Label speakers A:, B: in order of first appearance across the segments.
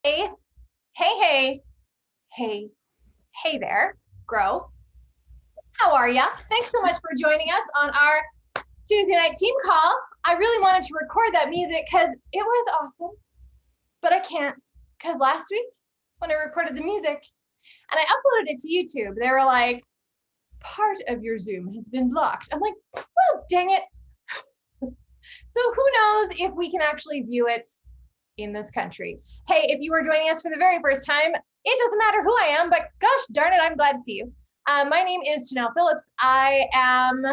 A: Hey, hey, hey, hey there, Grow. How are ya? Thanks so much for joining us on our Tuesday night team call. I really wanted to record that music because it was awesome, but I can't because last week when I recorded the music and I uploaded it to YouTube, they were like, part of your Zoom has been blocked. I'm like, well, dang it. So who knows if we can actually view it in this country. Hey, if you are joining us for the very first time, it doesn't matter who I am, but gosh darn it, I'm glad to see you. My name is Janelle Phillips. I am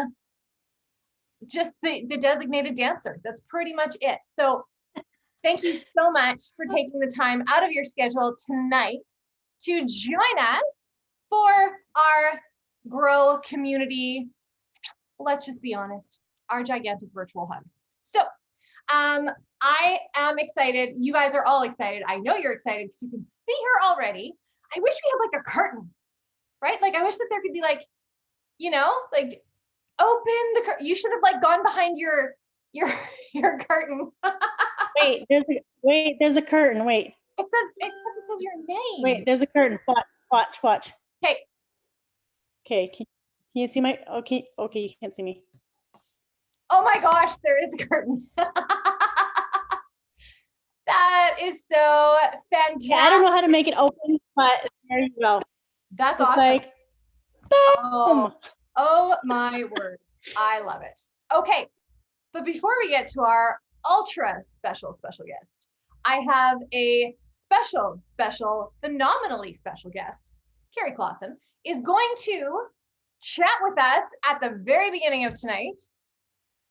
A: just the designated dancer. That's pretty much it. So thank you so much for taking the time out of your schedule tonight to join us for our Grow community. Let's just be honest, our gigantic virtual hug. So I am excited. You guys are all excited. I know you're excited because you can see her already. I wish we had like a curtain, right? Like I wish that there could be like, like open the curtain. You should have like gone behind your curtain.
B: There's a curtain. Wait.
A: Except it says your name.
B: Wait, there's a curtain. Watch.
A: Okay.
B: Can you see my? Okay, you can't see me.
A: Oh my gosh, there is a curtain. That is so fantastic.
B: Yeah, I don't know how to make it open, but there you go.
A: That's
B: it's
A: awesome.
B: Like, boom.
A: Oh my word. I love it. Okay, but before we get to our ultra special guest, I have a special, phenomenally special guest. Carrie Clausen is going to chat with us at the very beginning of tonight.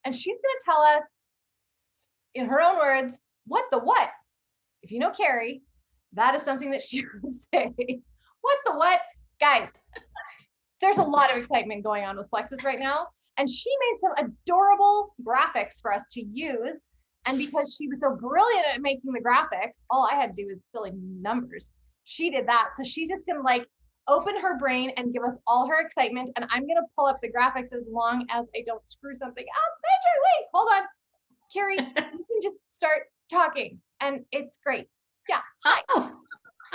A: And she's going to tell us, in her own words, what. If you know Carrie, that is something that she would say. What? Guys, there's a lot of excitement going on with Plexus right now. And she made some adorable graphics for us to use. And because she was so brilliant at making the graphics, all I had to do was silly numbers. She did that. So she's just going to like open her brain and give us all her excitement. And I'm going to pull up the graphics as long as I don't screw something up. Wait, hold on. Carrie, you can just start talking and it's great. Yeah. Hi.
C: Oh,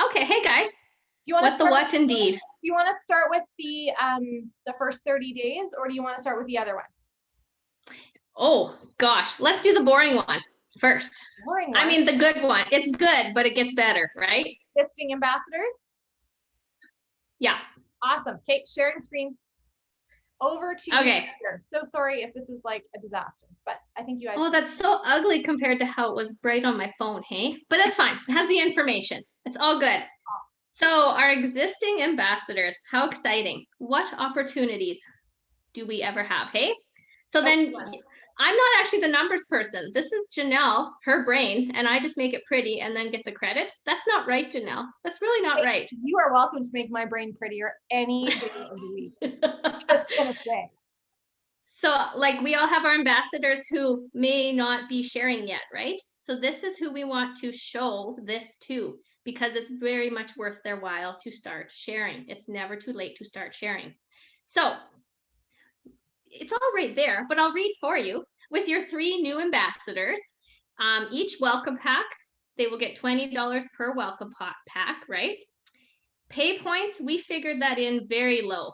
C: okay. Hey guys.
A: You want
C: what indeed?
A: Do you want to start with the first 30 days or do you want to start with the other one?
C: Oh gosh, let's do the boring one first.
A: Boring one.
C: I mean the good one. It's good, but it gets better, right?
A: Listing ambassadors?
C: Yeah.
A: Awesome. Okay, sharing screen. Over to you.
C: Okay.
A: So sorry if this is like a disaster, but I think you guys.
C: Oh, that's so ugly compared to how it was bright on my phone, hey? But that's fine. It has the information. It's all good. So our existing ambassadors, how exciting. What opportunities do we ever have, hey? So then I'm not actually the numbers person. This is Janelle, her brain, and I just make it pretty and then get the credit. That's not right, Janelle. That's really not right.
A: You are welcome to make my brain prettier any day of the week. Just gonna say.
C: So like we all have our ambassadors who may not be sharing yet, right? So this is who we want to show this to because it's very much worth their while to start sharing. It's never too late to start sharing. So it's all right there, but I'll read for you. With your 3 new ambassadors, each welcome pack, they will get $20 per welcome pack, right? Pay points, we figured that in very low,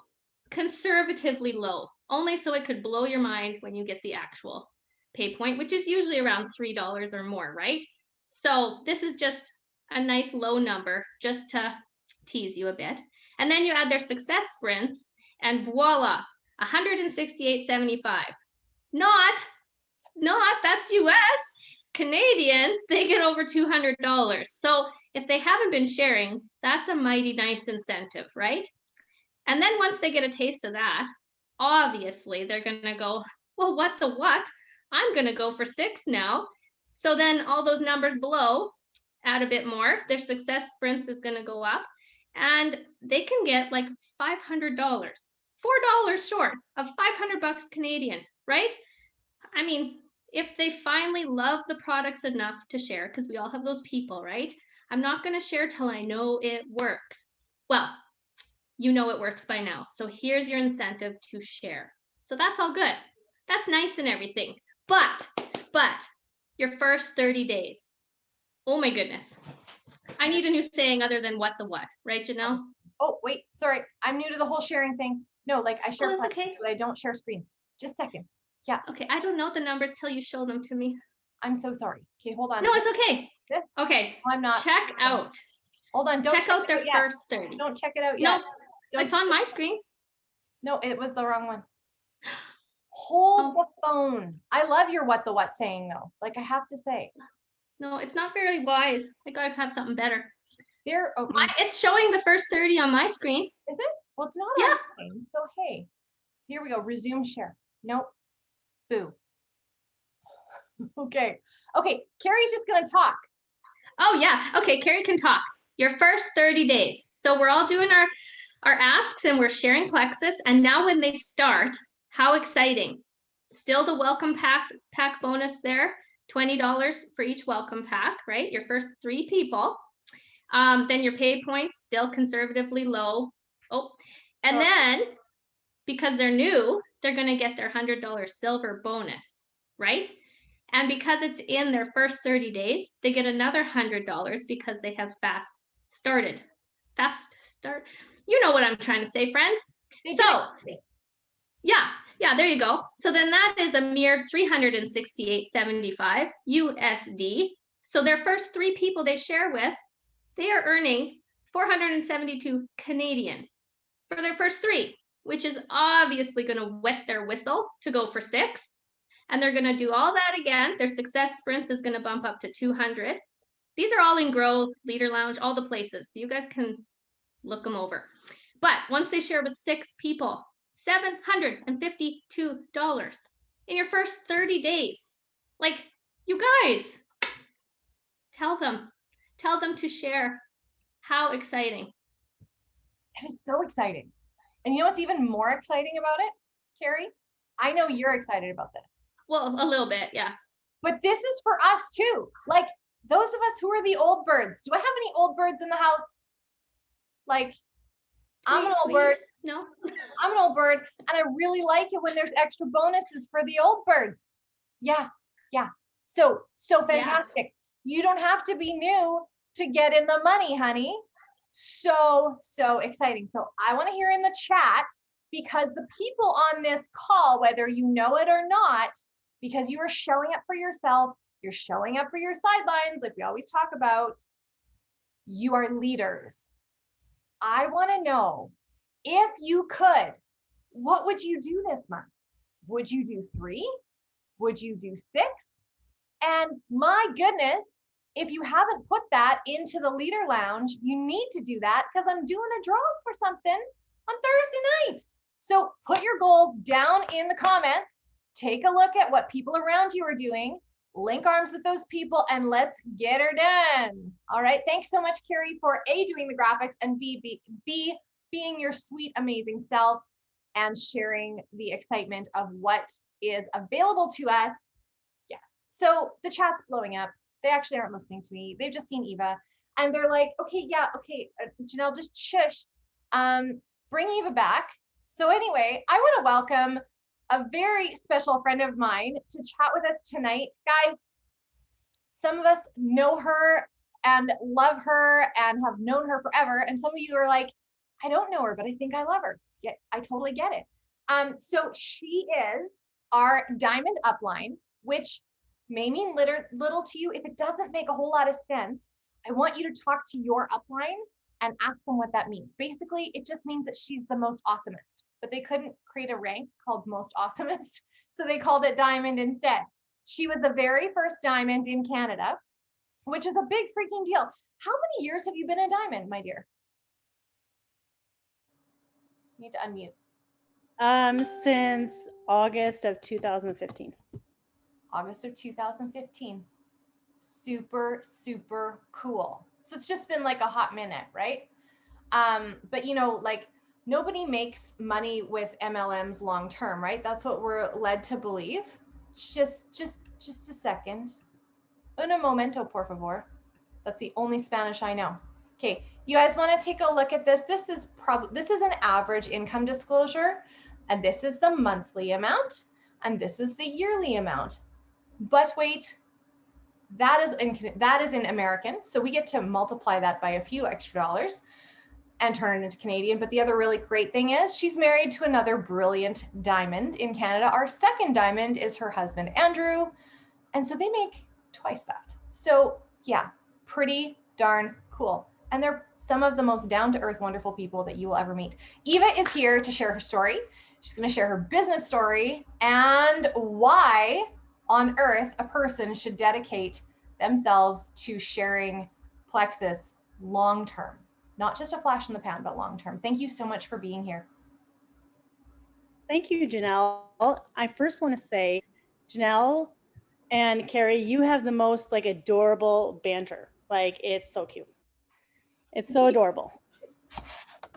C: conservatively low, only so it could blow your mind when you get the actual pay point, which is usually around $3 or more, right? So this is just a nice low number just to tease you a bit. And then you add their success sprints and voila, $168.75. Not that's US. Canadian, they get over $200. So if they haven't been sharing, that's a mighty nice incentive, right? And then once they get a taste of that, obviously they're gonna go, well, what? I'm gonna go for 6 now. So then all those numbers below, add a bit more, their success sprints is gonna go up and they can get like $500, $4 short of $500 Canadian, right? I mean, if they finally love the products enough to share, because we all have those people, right? I'm not going to share till I know it works. Well, you know it works by now. So here's your incentive to share. So that's all good. That's nice and everything. But your first 30 days, oh my goodness. I need a new saying other than what, right, Janelle?
A: Oh, wait, sorry. I'm new to the whole sharing thing. No, like I share
C: that's
A: Plex,
C: okay.
A: but I don't share screens. Just a second. Yeah,
C: Okay, I don't know the numbers till you show them to me.
A: I'm so sorry. Okay, hold on.
C: No, it's okay.
A: This,
C: Okay,
A: I'm not.
C: check out.
A: Hold on, don't
C: Check out
A: it
C: their
A: yet.
C: first 30.
A: Don't check it out
C: No,
A: yet. Don't
C: it's on my screen.
A: No, it was the wrong one. Hold
C: Oh.
A: the phone. I love your what the what saying though. Like I have to say.
C: No, it's not very wise. I gotta have something better.
A: There, oh,
C: It's showing the first 30 on my screen.
A: is it? Well, it's not
C: Yeah.
A: on mine. So hey, here we go. Resume share. Nope. Boo. Okay. Okay. Carrie's just gonna talk.
C: Oh yeah. Okay, Carrie can talk. Your first 30 days. So we're all doing our asks and we're sharing Plexus. And now when they start, how exciting. Still the welcome pack bonus there, $20 for each welcome pack, right? Your first 3 people. Then your pay points still conservatively low. Oh, and then because they're new, they're gonna get their $100 silver bonus, right? And because it's in their first 30 days, they get another $100 because they have fast start. You know what I'm trying to say, friends. So yeah, there you go. So then that is a mere $368.75 USD. So their first 3 people they share with, they are earning 472 Canadian for their first 3, which is obviously going to wet their whistle to go for 6. And they're going to do all that again. Their success sprints is going to bump up to 200. These are all in Grow, Leader Lounge, all the places. So you guys can look them over. But once they share with 6 people, $752 in your first 30 days. Like, you guys, tell them to share. How exciting.
A: It is so exciting. And you know what's even more exciting about it, Carrie? I know you're excited about this.
C: Well, a little bit, yeah.
A: But this is for us too. Like those of us who are the old birds. Do I have any old birds in the house? Like, I'm an old bird.
C: No.
A: I'm an old bird. And I really like it when there's extra bonuses for the old birds. Yeah. So fantastic. Yeah. You don't have to be new to get in the money, honey. So exciting. So I want to hear in the chat, because the people on this call, whether you know it or not, because you are showing up for yourself, you're showing up for your sidelines, like we always talk about, you are leaders. I want to know, if you could, what would you do this month? Would you do 3? Would you do 6? And my goodness, if you haven't put that into the Leader Lounge, you need to do that, because I'm doing a draw for something on Thursday night. So put your goals down in the comments, take a look at what people around you are doing, link arms with those people, and let's get her done. All right, thanks so much, Carrie, for A, doing the graphics, and B, being your sweet, amazing self and sharing the excitement of what is available to us. Yes, so the chat's blowing up. They actually aren't listening to me. They've just seen Eva and they're like, okay, Janelle, just shush. Bring Eva back. So anyway, I want to welcome a very special friend of mine to chat with us tonight. Guys, some of us know her and love her and have known her forever. And some of you are like, I don't know her, but I think I love her. Yeah, I totally get it. So she is our Diamond Upline, which may mean little to you. If it doesn't make a whole lot of sense, I want you to talk to your upline and ask them what that means. Basically, it just means that she's the most awesomest, but they couldn't create a rank called most awesomest, so they called it Diamond instead. She was the very first Diamond in Canada, which is a big freaking deal. How many years have you been a Diamond, my dear? You need to unmute.
B: Since August of 2015.
A: August of 2015. Super cool. So it's just been like a hot minute, right? But you know, like nobody makes money with MLMs long term, right? That's what we're led to believe. Just a second. Un momento, por favor. That's the only Spanish I know. Okay, you guys want to take a look at this? This is an average income disclosure, and this is the monthly amount, and this is the yearly amount. But wait, that is in American. So we get to multiply that by a few extra dollars and turn it into Canadian. But the other really great thing is she's married to another brilliant diamond in Canada. Our second diamond is her husband, Andrew. And so they make twice that. So yeah, pretty darn cool. And they're some of the most down-to-earth, wonderful people that you will ever meet. Eva is here to share her story. She's going to share her business story and why on earth a person should dedicate themselves to sharing Plexus long-term, not just a flash in the pan, but long-term. Thank you so much for being here.
B: Thank you, Janelle. I first want to say, Janelle and Carrie, you have the most like adorable banter. Like, it's so cute. It's so adorable.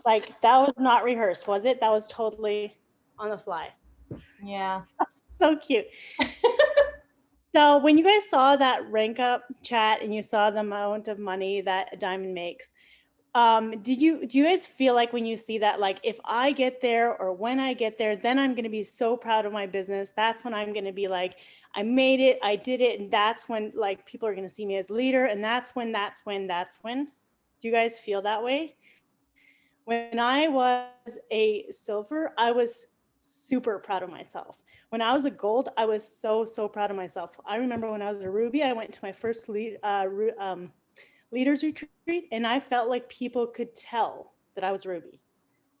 B: Like, that was not rehearsed, was it? That was totally on the fly.
A: Yeah.
B: So cute. So when you guys saw that rank up chat and you saw the amount of money that a diamond makes, do you guys feel like when you see that, like, if I get there or when I get there, then I'm going to be so proud of my business. That's when I'm going to be like, I made it, I did it. And that's when like people are going to see me as leader. And that's when. Do you guys feel that way? When I was a silver, I was super proud of myself. When I was a gold, I was so proud of myself. I remember when I was a ruby, I went to my first leaders retreat, and I felt like people could tell that I was ruby.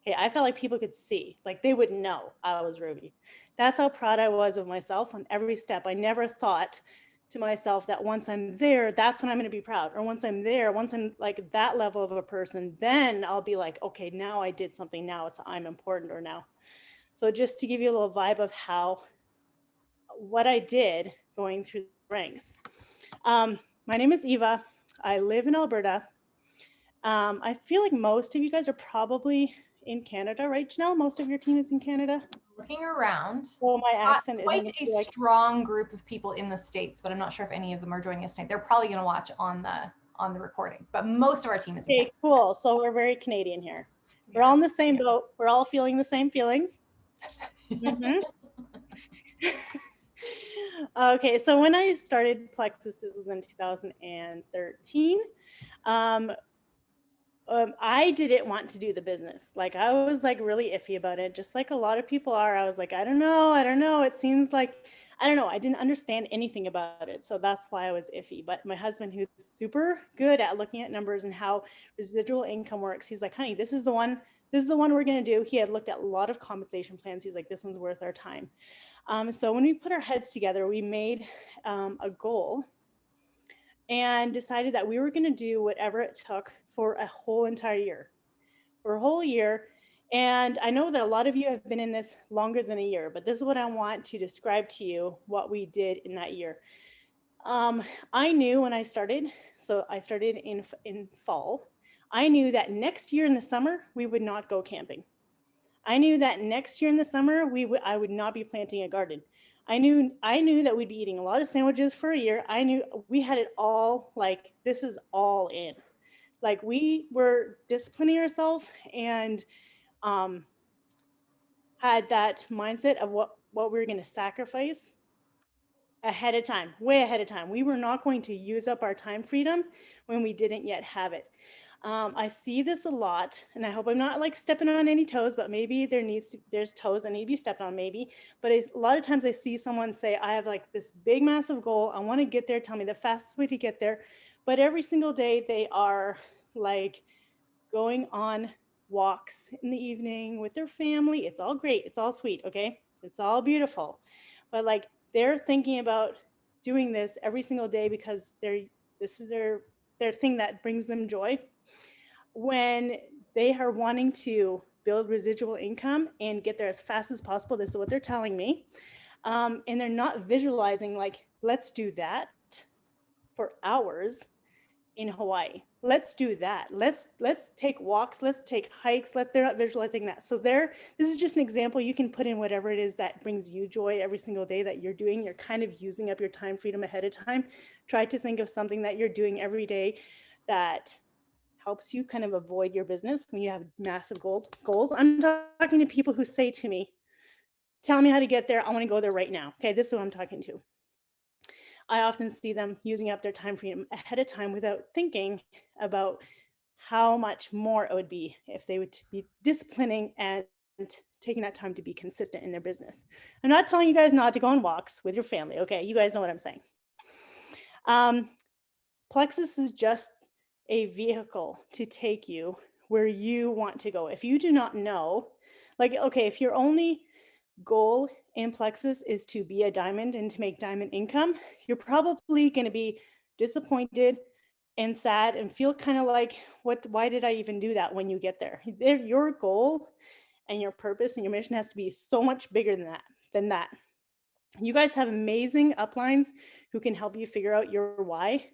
B: Okay, I felt like people could see, like they would know I was ruby. That's how proud I was of myself on every step. I never thought to myself that once I'm there, that's when I'm going to be proud. Or once I'm there, once I'm like that level of a person, then I'll be like, okay, now I did something. Now I'm important, or now. So just to give you a little vibe of what I did going through the ranks. My name is Eva. I live in Alberta. I feel like most of you guys are probably in Canada, right, Janelle? Most of your team is in Canada.
A: Looking around.
B: Well, my accent
A: quite
B: isn't
A: a
B: like
A: strong group of people in the States, but I'm not sure if any of them are joining us tonight. They're probably going to watch on the recording, but most of our team is in
B: okay, cool. So we're very Canadian here. We're all in the same boat. We're all feeling the same feelings. Mm-hmm. Okay, so when I started Plexus, this was in 2013. I didn't want to do the business. Like, I was like really iffy about it, just like a lot of people are. I was like, I don't know. It seems like, I don't know. I didn't understand anything about it. So that's why I was iffy. But my husband, who's super good at looking at numbers and how residual income works, he's like, honey, this is the one we're going to do. He had looked at a lot of compensation plans. He's like, this one's worth our time. So when we put our heads together, we made a goal and decided that we were going to do whatever it took for a whole entire year, for a whole year. And I know that a lot of you have been in this longer than a year, but this is what I want to describe to you what we did in that year. I knew when I started, so I started in fall, I knew that next year in the summer, we would not go camping. I knew that next year in the summer, I would not be planting a garden. I knew that we'd be eating a lot of sandwiches for a year. I knew we had it all, like, this is all in. Like, we were disciplining ourselves and had that mindset of what we were going to sacrifice ahead of time, way ahead of time. We were not going to use up our time freedom when we didn't yet have it. I see this a lot, and I hope I'm not like stepping on any toes, but maybe there's toes that need to be stepped on, maybe. But a lot of times I see someone say, I have like this big, massive goal. I want to get there. Tell me the fastest way to get there. But every single day they are like going on walks in the evening with their family. It's all great. It's all sweet. Okay. It's all beautiful. But like, they're thinking about doing this every single day because this is their thing that brings them joy. When they are wanting to build residual income and get there as fast as possible, this is what they're telling me. And they're not visualizing like, let's do that for hours in Hawaii. Let's do that. Let's take walks. Let's take hikes. They're not visualizing that. So this is just an example. You can put in whatever it is that brings you joy every single day that you're doing. You're kind of using up your time freedom ahead of time. Try to think of something that you're doing every day that helps you kind of avoid your business when you have massive goals. I'm talking to people who say to me, tell me how to get there. I want to go there right now. Okay, this is what I'm talking to. I often see them using up their time freedom ahead of time without thinking about how much more it would be if they would be disciplining and taking that time to be consistent in their business. I'm not telling you guys not to go on walks with your family. Okay, you guys know what I'm saying. Plexus is just a vehicle to take you where you want to go. If you do not know, like, okay, if your only goal in Plexus is to be a diamond and to make diamond income, you're probably going to be disappointed and sad and feel kind of like, why did I even do that when you get there? Your goal and your purpose and your mission has to be so much bigger than that. You guys have amazing uplines who can help you figure out your why.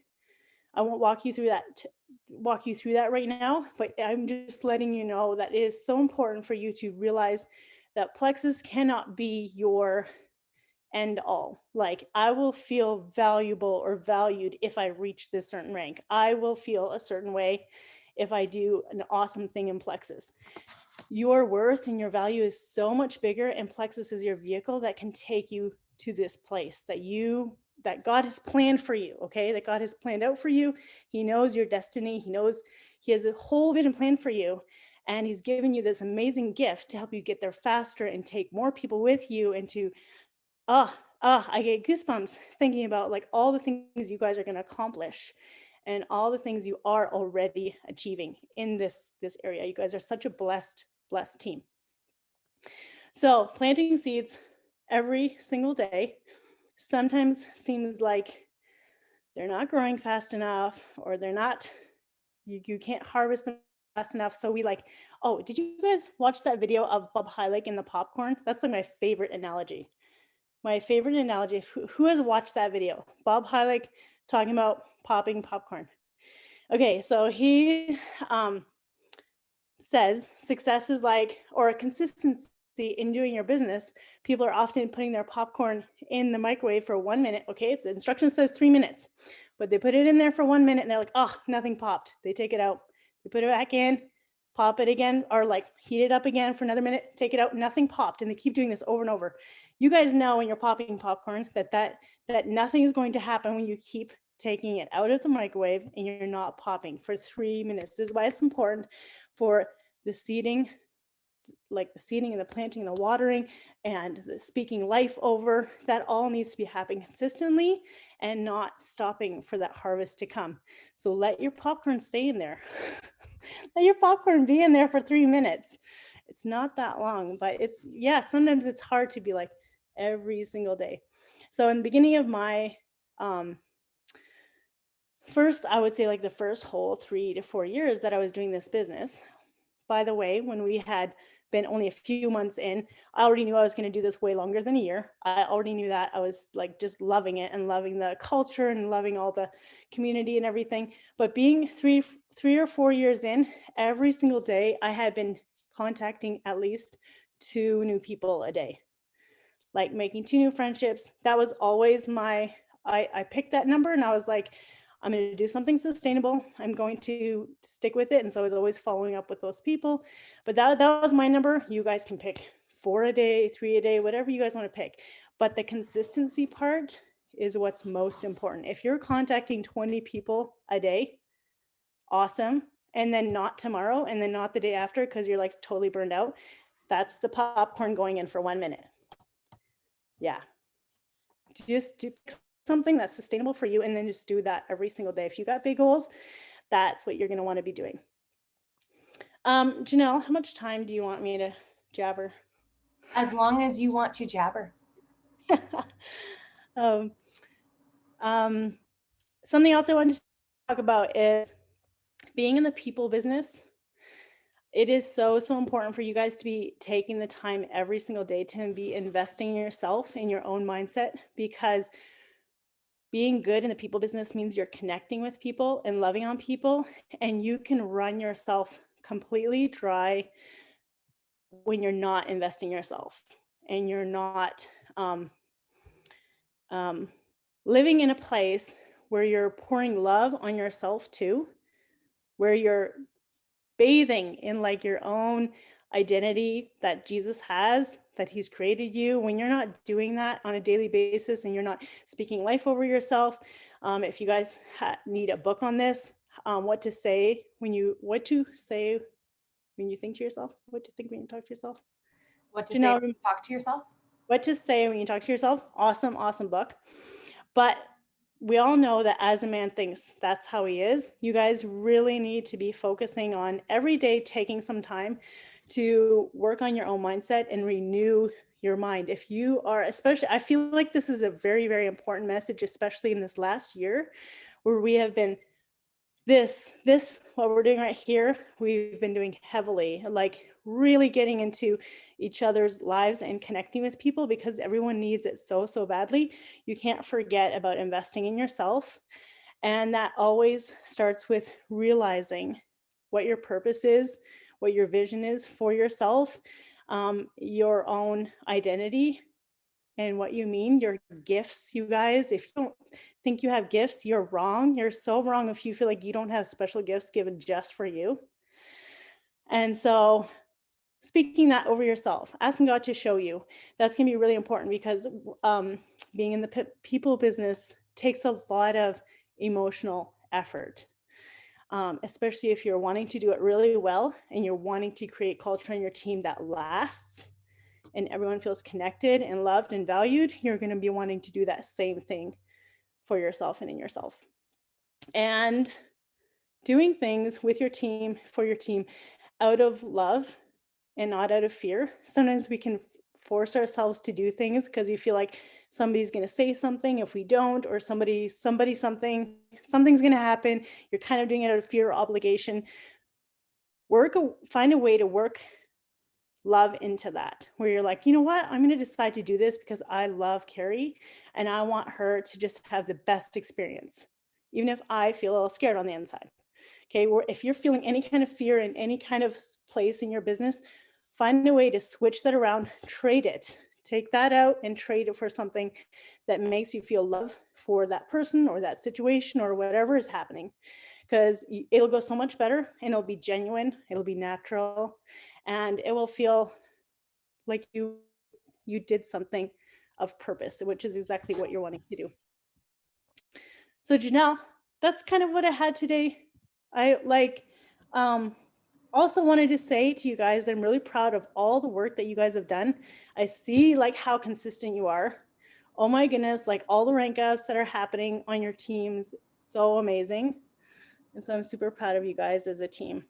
B: I won't walk you through that right now, but I'm just letting you know that it is so important for you to realize that Plexus cannot be your end all. Like, I will feel valuable or valued if I reach this certain rank. I will feel a certain way if I do an awesome thing in Plexus. Your worth and your value is so much bigger, and Plexus is your vehicle that can take you to this place that God has planned for you, okay? That God has planned out for you. He knows your destiny. He has a whole vision plan for you. And he's given you this amazing gift to help you get there faster and take more people with you, and to, I get goosebumps thinking about like all the things you guys are going to accomplish and all the things you are already achieving in this area. You guys are such a blessed team. So planting seeds every single day sometimes seems like they're not growing fast enough, or you can't harvest them fast enough. So we did you guys watch that video of Bob Heilig and the popcorn? That's like my favorite analogy. Who has watched that video? Bob Heilig talking about popping popcorn. Okay, so he says success is or consistency in doing your business. People are often putting their popcorn in the microwave for 1 minute. Okay, the instruction says 3 minutes, but they put it in there for 1 minute and they're like, oh, nothing popped. They take it out, they put it back in, pop it again, or heat it up again for another minute, take it out, nothing popped. And they keep doing this over and over. You guys know when you're popping popcorn that nothing is going to happen when you keep taking it out of the microwave and you're not popping for 3 minutes. This is why it's important for the seeding, like the seeding and the planting and the watering and the speaking life over. That all needs to be happening consistently and not stopping for that harvest to come. So let your popcorn stay in there. Let your popcorn be in there for 3 minutes. It's not that long, but sometimes it's hard to be like every single day. So in the beginning of my first, I would say the first whole 3 to 4 years that I was doing this business. By the way, when we had been only a few months in, I already knew I was going to do this way longer than a year. I already knew that. I was just loving it and loving the culture and loving all the community and everything. But being three or 4 years in, every single day I had been contacting at least 2 new people a day, making 2 new friendships. That was always I picked that number and I was like, I'm going to do something sustainable. I'm going to stick with it. And so I was always following up with those people. But that was my number. You guys can pick 4 a day, 3 a day, whatever you guys want to pick. But the consistency part is what's most important. If you're contacting 20 people a day, awesome. And then not tomorrow, and then not the day after because you're totally burned out. That's the popcorn going in for 1 minute. Yeah. Just do something that's sustainable for you, and then just do that every single day. If you got big goals, that's what you're going to want to be doing. Janelle, how much time do you want me to jabber?
A: As long as you want to jabber.
B: Something else I wanted to talk about is being in the people business. It is so important for you guys to be taking the time every single day to be investing in yourself, in your own mindset, because being good in the people business means you're connecting with people and loving on people, and you can run yourself completely dry when you're not investing in yourself and you're not living in a place where you're pouring love on yourself too, where you're bathing in your own identity that Jesus has, that he's created you, when you're not doing that on a daily basis and you're not speaking life over yourself, if you guys need a book on this, what to say when you think to yourself, what to think when you talk to yourself.
A: What to say
B: Janelle,
A: when you talk to yourself?
B: what to say when you talk to yourself. Awesome, awesome book. But we all know that as a man thinks, that's how he is. You guys really need to be focusing on every day, taking some time to work on your own mindset and renew your mind. If you are, especially, I feel like this is a very, very important message, especially in this last year where we have been what we're doing right here, we've been doing heavily, like really getting into each other's lives and connecting with people because everyone needs it so, so badly. You can't forget about investing in yourself. And that always starts with realizing what your purpose is, what your vision is for yourself, your own identity, and what you mean, your gifts, you guys. If you don't think you have gifts, you're wrong. You're so wrong if you feel like you don't have special gifts given just for you. And so speaking that over yourself, asking God to show you, that's going to be really important because being in the people business takes a lot of emotional effort. Especially if you're wanting to do it really well and you're wanting to create culture in your team that lasts and everyone feels connected and loved and valued, you're going to be wanting to do that same thing for yourself and in yourself. And doing things with your team, for your team, out of love and not out of fear. Sometimes we can force ourselves to do things because we feel like somebody's going to say something if we don't, or something's going to happen. You're kind of doing it out of fear or obligation. Find a way to work love into that, where you're like, you know what, I'm going to decide to do this because I love Carrie and I want her to just have the best experience, even if I feel a little scared on the inside. Okay, or if you're feeling any kind of fear in any kind of place in your business, find a way to switch that around, trade it, take that out and trade it for something that makes you feel love for that person or that situation or whatever is happening, because it'll go so much better and it'll be genuine, it'll be natural, and it will feel like you did something of purpose, which is exactly what you're wanting to do. So Janelle, that's kind of what I had today. I also wanted to say to you guys that I'm really proud of all the work that you guys have done. I see like how consistent you are. Oh my goodness, like all the rank ups that are happening on your teams, so amazing. And so I'm super proud of you guys as a team.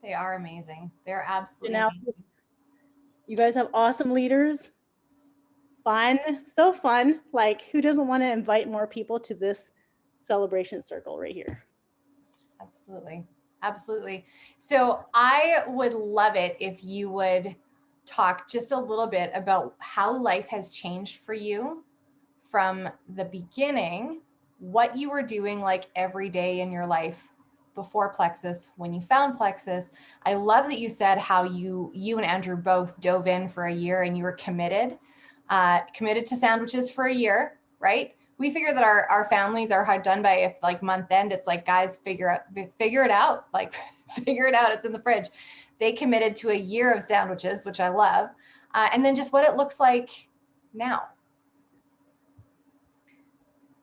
A: They are amazing. They're absolutely
B: Janelle,
A: amazing.
B: you guys have awesome leaders. Fun, so fun. Like, who doesn't want to invite more people to this celebration circle right here?
A: Absolutely. Absolutely. So I would love it if you would talk just a little bit about how life has changed for you from the beginning, what you were doing like every day in your life before Plexus, when you found Plexus. I love that you said how you and Andrew both dove in for a year and you were committed to sandwiches for a year, right? We figure that our families are done by, if like month end, it's like, guys, figure it out, like figure it out. It's in the fridge. They committed to a year of sandwiches, which I love. And then just what it looks like now.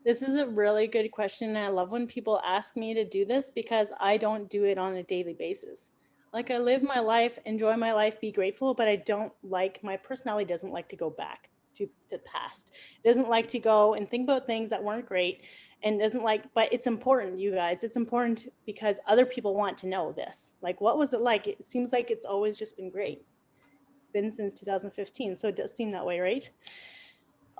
B: This is a really good question. And I love when people ask me to do this because I don't do it on a daily basis. Like, I live my life, enjoy my life, be grateful, but I don't like, my personality doesn't like to go back to the past. It doesn't like to go and think about things that weren't great, and doesn't like, but it's important, you guys. It's important because other people want to know this. Like, what was it like? It seems like it's always just been great. It's been since 2015, so it does seem that way, right?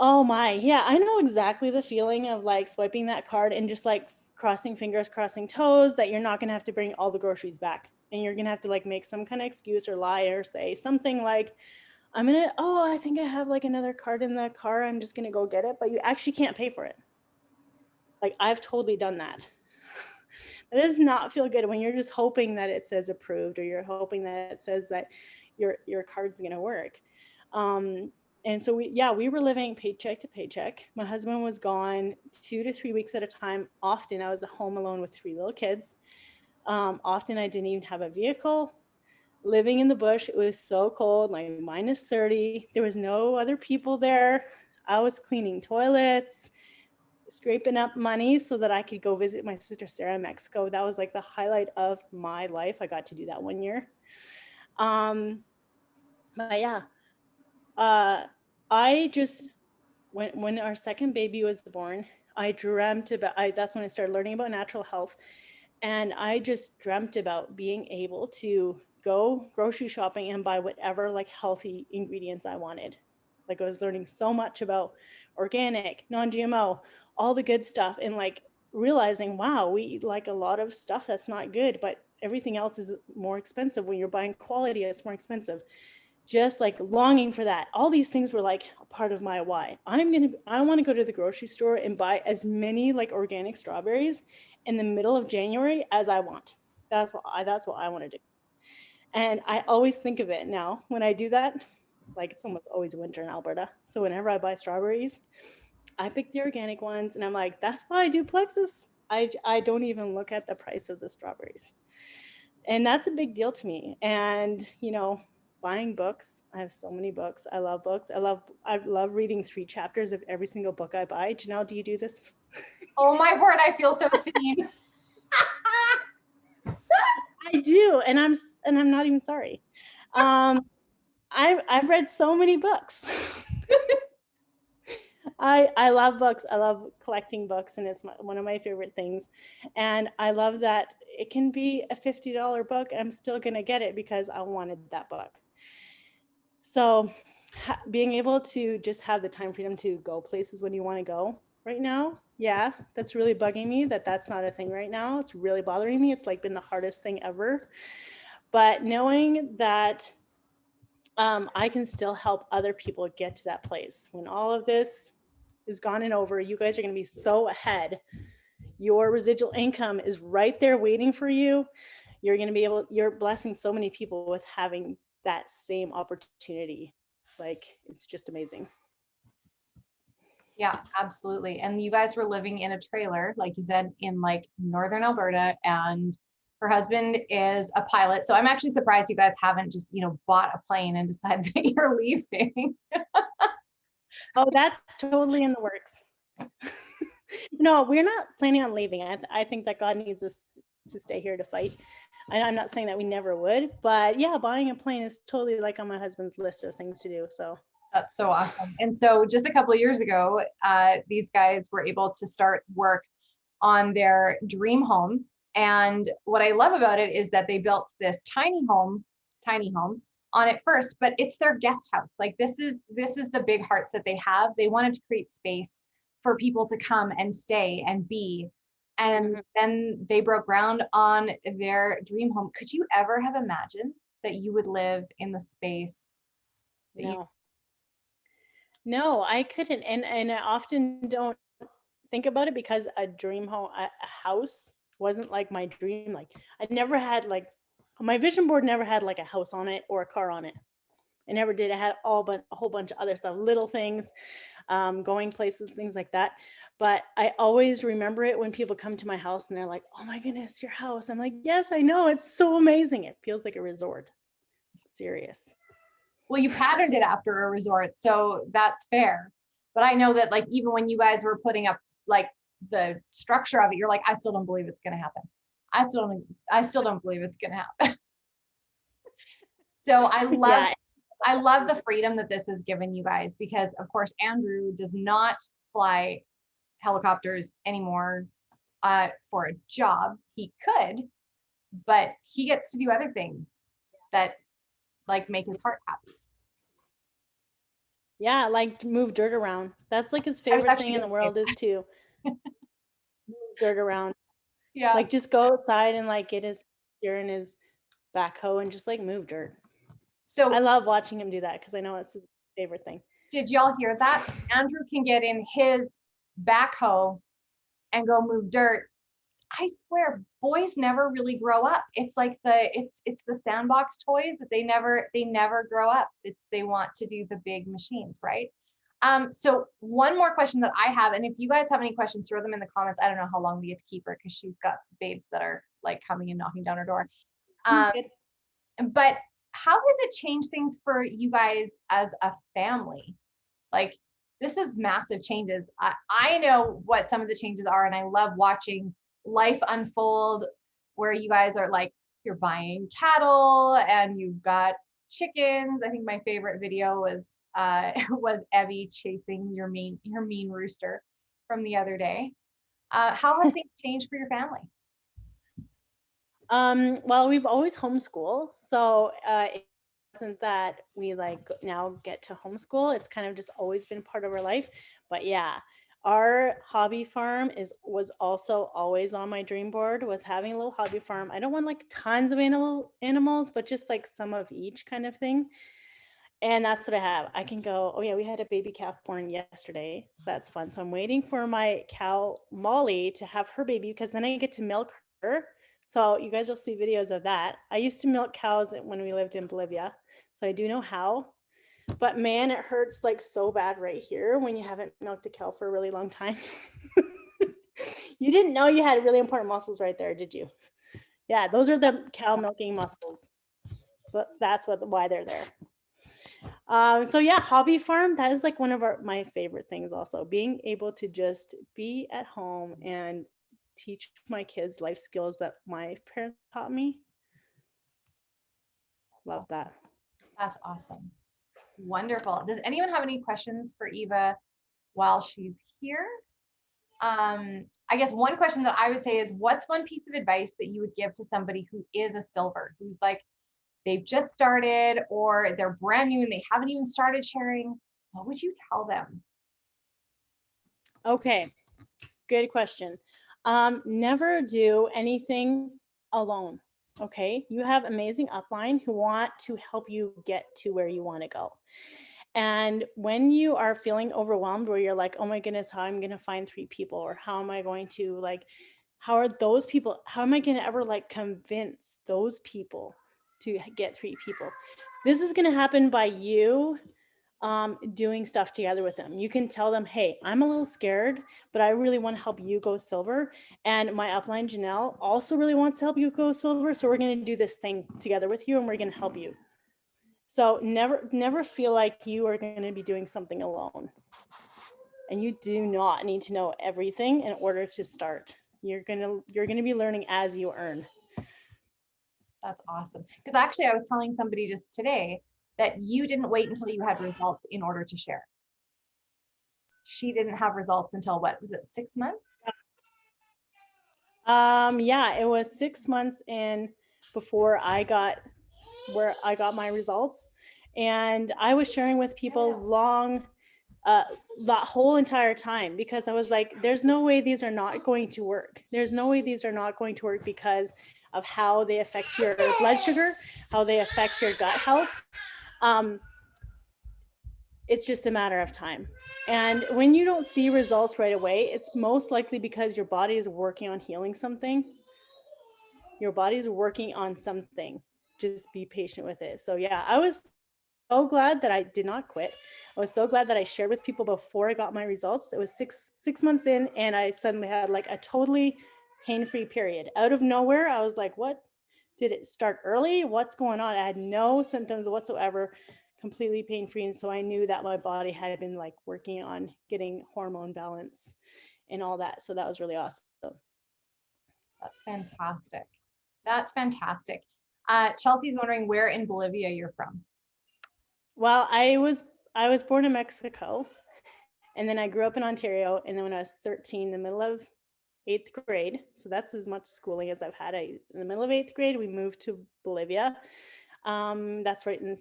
B: Oh my, yeah, I know exactly the feeling of like swiping that card and just like crossing fingers, crossing toes that you're not gonna have to bring all the groceries back. And you're gonna have to like make some kind of excuse or lie or say something like, I think I have like another card in the car, I'm just gonna go get it, but you actually can't pay for it. Like, I've totally done that. That does not feel good when you're just hoping that it says approved, or you're hoping that it says that your card's gonna work. And so we were living paycheck to paycheck. My husband was gone 2 to 3 weeks at a time. Often I was at home alone with 3 little kids. Often I didn't even have a vehicle. living in the bush. It was so cold, like -30. There was no other people there. I was cleaning toilets, scraping up money so that I could go visit my sister Sarah in Mexico. That was like the highlight of my life. I got to do that one year. But yeah, I just, when our second baby was born, I dreamt about, that's when I started learning about natural health. And I just dreamt about being able to go grocery shopping and buy whatever like healthy ingredients I wanted. Like I was learning so much about organic, non-GMO, all the good stuff, and like realizing, wow, we eat like a lot of stuff that's not good, but everything else is more expensive. When you're buying quality, it's more expensive. Just like longing for that. All these things were like a part of my why. I want to go to the grocery store and buy as many like organic strawberries in the middle of January as I want. That's what I want to do. And I always think of it now when I do that, like it's almost always winter in Alberta. So whenever I buy strawberries, I pick the organic ones and I'm like, that's why I do Plexus. I don't even look at the price of the strawberries. And that's a big deal to me. And, you know, buying books. I have so many books. I love books. I love reading 3 chapters of every single book I buy. Janelle, do you do this?
A: Oh my word, I feel so seen.
B: I do, and I'm not even sorry. I've read so many books. I love books. I love collecting books, and it's one of my favorite things. And I love that it can be a $50 book. I'm still gonna get it because I wanted that book. So being able to just have the time freedom to go places when you want to go right now, yeah, that's really bugging me that that's not a thing right now. It's really bothering me. It's like been the hardest thing ever. But knowing that I can still help other people get to that place when all of this is gone and over, you guys are going to be so ahead. Your residual income is right there waiting for you. You're going to be able, you're blessing so many people with having that same opportunity. Like, it's just amazing.
A: Yeah, absolutely. And you guys were living in a trailer, like you said, in like northern Alberta, and her husband is a pilot. So I'm actually surprised you guys haven't just, you know, bought a plane and decided that you're leaving.
B: Oh, that's totally in the works. No, we're not planning on leaving. I think that God needs us to stay here to fight. I'm not saying that we never would, but yeah, buying a plane is totally like on my husband's list of things to do. So
A: That's so awesome. And so just a couple of years ago, these guys were able to start work on their dream home. And what I love about it is that they built this tiny home on it first, but it's their guest house. Like this is the big hearts that they have. They wanted to create space for people to come and stay and be. And then they broke ground on their dream home. Could you ever have imagined that you would live in the space that you?
B: No, I couldn't. And I often don't think about it because a dream home, a house wasn't like my dream. Like I never had like, my vision board never had like a house on it or a car on it. I never did. I had a whole bunch of other stuff, little things, going places, things like that. But I always remember it when people come to my house and they're like, oh my goodness, your house. I'm like, yes, I know. It's so amazing. It feels like a resort. Serious.
A: Well, you patterned it after a resort, so that's fair. But I know that like even when you guys were putting up like the structure of it, you're like, I still don't believe it's gonna happen. I still don't believe it's gonna happen. So I love the freedom that this has given you guys, because of course Andrew does not fly helicopters anymore for a job. He could, but he gets to do other things that like make his heart happy.
B: Yeah, like move dirt around. That's like his favorite thing in the world is to move dirt around.
A: Yeah.
B: Like just go outside and like get his gear and his backhoe and just like move dirt.
A: So
B: I love watching him do that because I know it's his favorite thing.
A: did y'all hear that? Andrew can get in his backhoe and go move dirt. I swear, boys never really grow up. It's like it's the sandbox toys that they never grow up. They want to do the big machines, right? So one more question that I have, and if you guys have any questions, throw them in the comments. I don't know how long we get to keep her because she's got babes that are like coming and knocking down her door. But how has it changed things for you guys as a family? Like, this is massive changes. I know what some of the changes are, and I love watching life unfold where you guys are like, you're buying cattle and you've got chickens. I think my favorite video was was Evie chasing your mean rooster from the other day. How have things changed for your family?
B: Well, we've always homeschooled, so it wasn't that we like now get to homeschool. It's kind of just always been part of our life. But yeah, our hobby farm was also always on my dream board, was having a little hobby farm. I don't want like tons of animals, but just like some of each kind of thing. And that's what I have. I can go, oh yeah, we had a baby calf born yesterday. That's fun. So I'm waiting for my cow Molly to have her baby because then I get to milk her. So you guys will see videos of that. I used to milk cows when we lived in Bolivia, so I do know how. But man, it hurts like so bad right here when you haven't milked a cow for a really long time. You didn't know you had really important muscles right there, did you? Yeah, those are the cow milking muscles. But that's why they're there. So yeah, hobby farm, that is like one of my favorite things also, being able to just be at home and teach my kids life skills that my parents taught me. Love that.
A: That's awesome. Wonderful. Does anyone have any questions for Eva while she's here? I guess one question that I would say is, what's one piece of advice that you would give to somebody who is a silver, who's like, they've just started or they're brand new and they haven't even started sharing? What would you tell them?
B: Okay, good question. Never do anything alone. Okay, you have amazing upline who want to help you get to where you want to go. And when you are feeling overwhelmed, where you're like, oh my goodness, how I'm going to find 3 people, or how am I going to like, how are those people, how am I going to ever like convince those people to get 3 people? This is going to happen by you doing stuff together with them. You can tell them, hey, I'm a little scared, but I really want to help you go silver. And my upline, Janelle, also really wants to help you go silver. So we're going to do this thing together with you and we're going to help you. So never feel like you are going to be doing something alone. And you do not need to know everything in order to start. You're going to be learning as you earn.
A: That's awesome. Because actually, I was telling somebody just today that you didn't wait until you had results in order to share. She didn't have results until what was it, 6 months?
B: Yeah, it was 6 months in before I got where I got my results. And I was sharing with people long, that whole entire time, because I was like, there's no way these are not going to work. There's no way these are not going to work because of how they affect your blood sugar, how they affect your gut health. It's just a matter of time. And when you don't see results right away, it's most likely because your body is working on healing something. Your body is working on something. Just be patient with it. So yeah, I was so glad that I did not quit. I was so glad that I shared with people before I got my results. It was six months in, and I suddenly had like a totally pain-free period. Out of nowhere, I was like, what? Did it start early? What's going on? I had no symptoms whatsoever, completely pain-free. And so I knew that my body had been like working on getting hormone balance and all that. So that was really awesome.
A: That's fantastic. That's fantastic. Chelsea's wondering where in Bolivia you're from.
B: Well, I was born in Mexico, and then I grew up in Ontario. And then when I was 13, in the middle of 8th grade, so that's as much schooling as I've had. In the middle of 8th grade, we moved to Bolivia. That's right in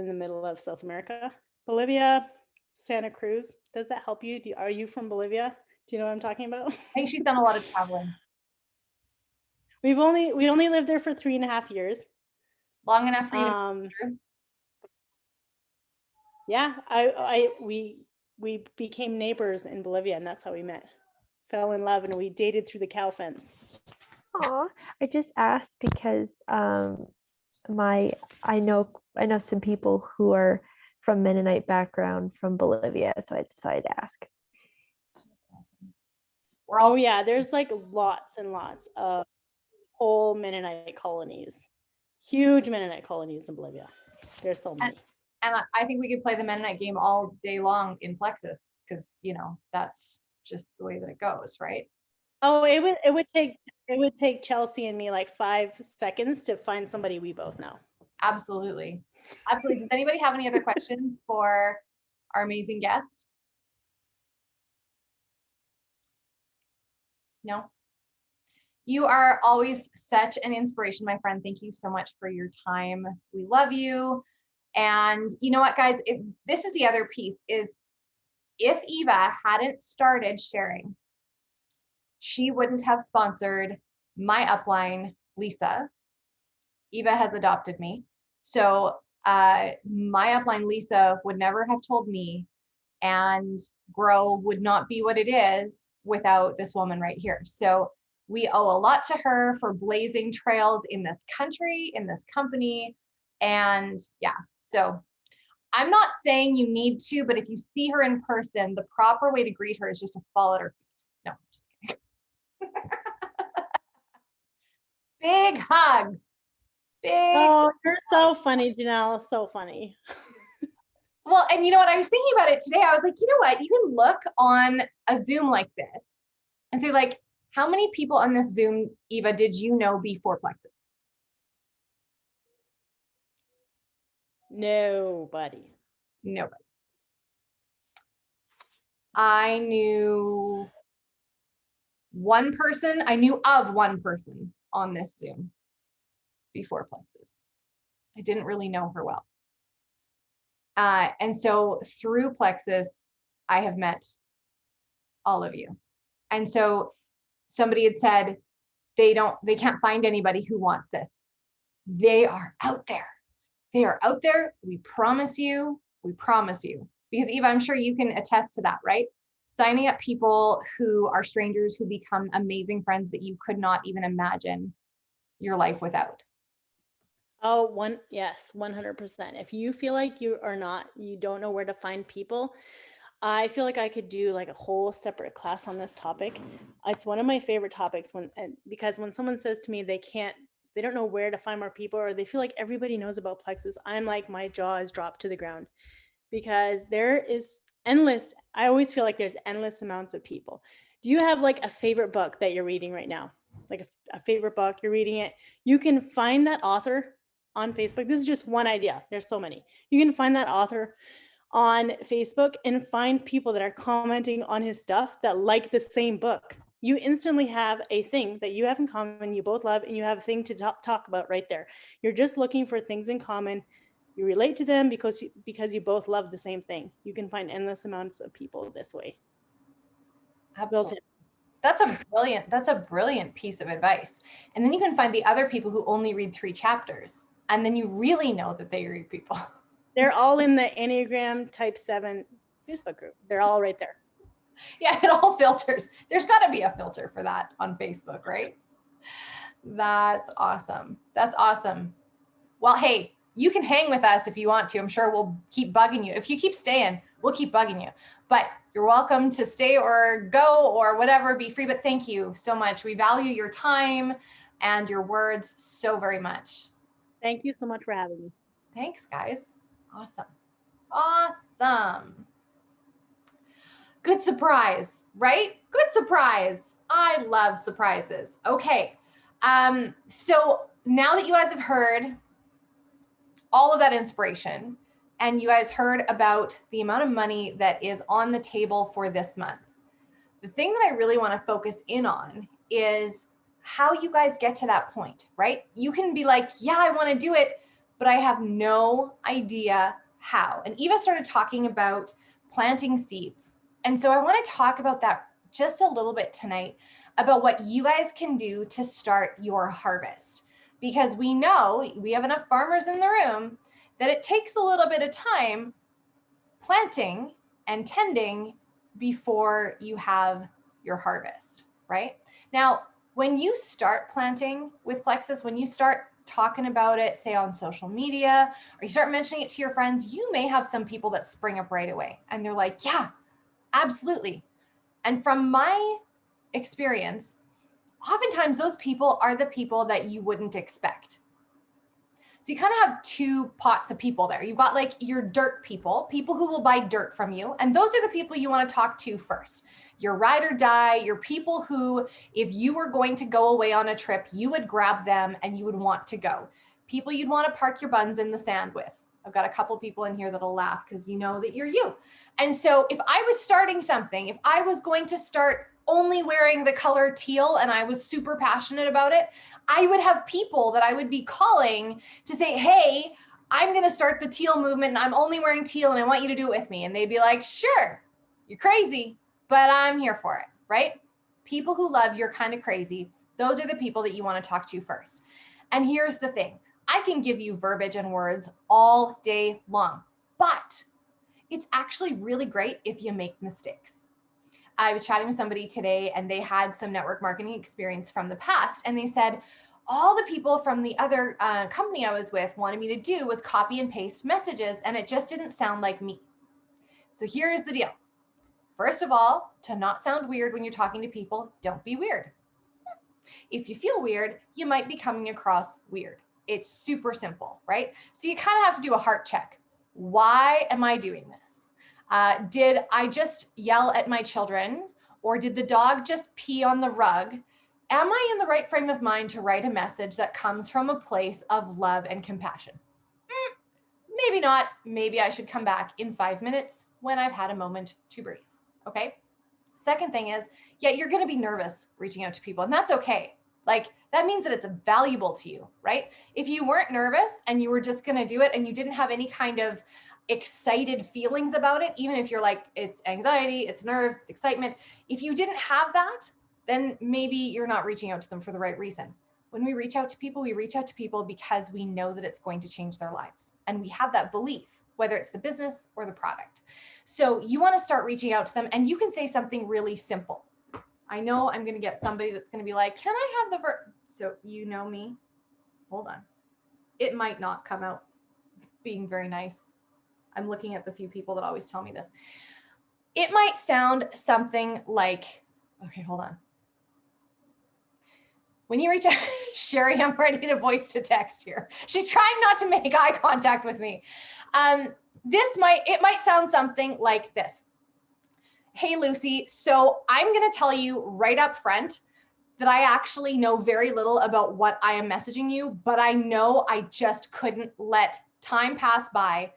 B: the middle of South America. Bolivia, Santa Cruz. Does that help you? Are you from Bolivia? Do you know what I'm talking about?
A: I think she's done a lot of traveling.
B: We only lived there for 3.5 years.
A: Long enough for you to go through?
B: Yeah, we became neighbors in Bolivia, and that's how we met. Fell in love, and we dated through the cow fence.
D: Aw, I just asked because I know some people who are from Mennonite background from Bolivia, so I decided to ask.
B: Oh yeah, there's like lots and lots of whole Mennonite colonies. Huge Mennonite colonies in Bolivia. There's so many.
A: And I think we could play the Mennonite game all day long in Plexus because, that's just the way that it goes, right?
B: Oh, it would take Chelsea and me like 5 seconds to find somebody we both know.
A: Absolutely. Absolutely. Does anybody have any other questions for our amazing guest? No? You are always such an inspiration, my friend. Thank you so much for your time. We love you. And you know what, guys? This is the other piece is if Eva hadn't started sharing, she wouldn't have sponsored my upline, Lisa. Eva has adopted me. So my upline, Lisa, would never have told me, and Grow would not be what it is without this woman right here. So we owe a lot to her for blazing trails in this country, in this company. And yeah, so I'm not saying you need to, but if you see her in person, the proper way to greet her is just to fall at her feet. No, just kidding. Big hugs. Big.
B: Oh, you're so funny, Janelle. So funny.
A: Well, and you know what? I was thinking about it today. I was like, you know what? You can look on a Zoom like this and say, like, how many people on this Zoom, Eva, did you know before Plexus?
B: Nobody.
A: Nobody. I knew one person. I knew of one person on this Zoom before Plexus. I didn't really know her well. And so through Plexus, I have met all of you. And so somebody had said, they can't find anybody who wants this. They are out there. They are out there. We promise you. We promise you. Because Eva, I'm sure you can attest to that, right? Signing up people who are strangers who become amazing friends that you could not even imagine your life without.
B: Oh, yes, 100%. If you feel like you don't know where to find people, I feel like I could do like a whole separate class on this topic. It's one of my favorite topics because when someone says to me they don't know where to find more people, or they feel like everybody knows about Plexus, I'm like, my jaw is dropped to the ground, because there is I always feel like there's endless amounts of people. Do you have like a favorite book that you're reading right now? Like a favorite book, you're reading it. You can find that author on Facebook. This is just one idea. There's so many. You can find that author on Facebook and find people that are commenting on his stuff that like the same book. You instantly have a thing that you have in common, you both love, and you have a thing to talk about right there. You're just looking for things in common. You relate to them because you both love the same thing. You can find endless amounts of people this way.
A: Absolutely. That's a brilliant piece of advice. And then you can find the other people who only read 3 chapters. And then you really know that they read people.
B: They're all in the Enneagram Type 7 Facebook group. They're all right there.
A: Yeah, it all filters. There's got to be a filter for that on Facebook, right? That's awesome. That's awesome. Well, hey, you can hang with us if you want to. I'm sure we'll keep bugging you. If you keep staying, we'll keep bugging you. But you're welcome to stay or go or whatever, be free. But thank you so much. We value your time and your words so very much.
B: Thank you so much for having me.
A: Thanks, guys. Awesome. Awesome. Good surprise, right? Good surprise. I love surprises. Okay. So now that you guys have heard all of that inspiration and you guys heard about the amount of money that is on the table for this month, the thing that I really want to focus in on is how you guys get to that point, right? You can be like, yeah, I want to do it, but I have no idea how. And Eva started talking about planting seeds. And so I want to talk about that just a little bit tonight, about what you guys can do to start your harvest. Because we know we have enough farmers in the room that it takes a little bit of time planting and tending before you have your harvest, right? Now, when you start planting with Plexus, when you start talking about it, say on social media, or you start mentioning it to your friends, you may have some people that spring up right away and they're like, yeah, absolutely. And from my experience, oftentimes those people are the people that you wouldn't expect. So you kind of have two pots of people there. You've got like your dirt people, people who will buy dirt from you. And those are the people you want to talk to first. Your ride or die, your people who, if you were going to go away on a trip, you would grab them and you would want to go. People you'd want to park your buns in the sand with. I've got a couple people in here that'll laugh because you know that you're you. And so if I was starting something, if I was going to start only wearing the color teal and I was super passionate about it, I would have people that I would be calling to say, hey, I'm going to start the teal movement and I'm only wearing teal and I want you to do it with me. And they'd be like, sure, you're crazy, but I'm here for it, right? People who love you're kind of crazy, those are the people that you want to talk to first. And here's the thing. I can give you verbiage and words all day long, but it's actually really great if you make mistakes. I was chatting with somebody today and they had some network marketing experience from the past. And they said, all the people from the other company I was with wanted me to do was copy and paste messages. And it just didn't sound like me. So here's the deal. First of all, to not sound weird when you're talking to people, don't be weird. If you feel weird, you might be coming across weird. It's super simple, right? So you kind of have to do a heart check. Why am I doing this? Did I just yell at my children? Or did the dog just pee on the rug? Am I in the right frame of mind to write a message that comes from a place of love and compassion? Maybe not. Maybe I should come back in 5 minutes when I've had a moment to breathe. Okay. Second thing is, yeah, you're going to be nervous reaching out to people, and that's okay. Like, that means that it's valuable to you, right? If you weren't nervous and you were just going to do it and you didn't have any kind of excited feelings about it, even if you're like, it's anxiety, it's nerves, it's excitement. If you didn't have that, then maybe you're not reaching out to them for the right reason. When we reach out to people, we reach out to people because we know that it's going to change their lives. And we have that belief, whether it's the business or the product. So you want to start reaching out to them, and you can say something really simple. I know I'm going to get somebody that's going to be like, can I have the So you know me. Hold on. It might not come out being very nice. I'm looking at the few people that always tell me this. It might sound something like, okay, hold on. When you reach out, Sherry, I'm ready to voice to text here. She's trying not to make eye contact with me. It might sound something like this. Hey, Lucy, so I'm going to tell you right up front that I actually know very little about what I am messaging you, but I know I just couldn't let time pass by